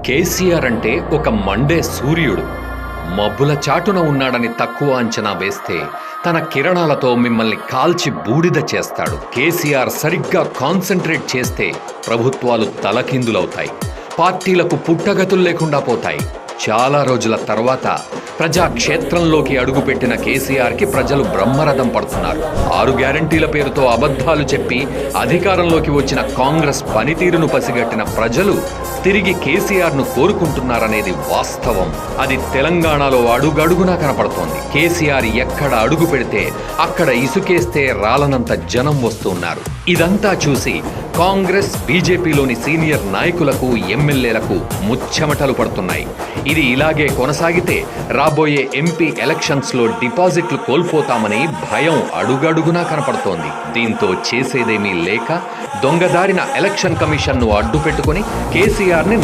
కేసీఆర్ అంటే ఒక మండే సూర్యుడు. మబ్బుల చాటున ఉన్నాడని తక్కువ అంచనా వేస్తే తన కిరణాలతో మిమ్మల్ని కాల్చి బూడిద చేస్తాడు. కేసీఆర్ సరిగ్గా కాన్సంట్రేట్ చేస్తే ప్రభుత్వాలు తలకిందులవుతాయి, పార్టీలకు పుట్టగతులు లేకుండా పోతాయి. చాలా రోజుల తర్వాత ప్రజాక్షేత్రంలోకి అడుగుపెట్టిన కేసీఆర్కి ప్రజలు బ్రహ్మరథం పడుతున్నారు. 6 గ్యారంటీల పేరుతో అబద్ధాలు చెప్పి అధికారంలోకి వచ్చిన కాంగ్రెస్ పనితీరును పసిగట్టిన ప్రజలు తిరిగి కేసీఆర్ను కోరుకుంటున్నారనేది వాస్తవం. అది తెలంగాణలో అడుగడుగునా కనపడుతోంది. కేసీఆర్ ఎక్కడ అడుగు పెడితే అక్కడ ఇసుకేస్తే రాలనంత జనం వస్తున్నారు. ఇదంతా చూసి కాంగ్రెస్, బీజేపీలోని సీనియర్ నాయకులకు, ఎమ్మెల్యేలకు ముచ్చెమటలు పడుతున్నాయి. ఇది ఇలాగే కొనసాగితే రాబోయే ఎంపీ ఎలక్షన్స్లో డిపాజిట్లు కోల్పోతామని భయం అడుగడుగునా కనపడుతోంది. దీంతో చేసేదేమీ లేక దొంగదారిన ఎలక్షన్ కమిషన్ను అడ్డుపెట్టుకుని కేసీఆర్ని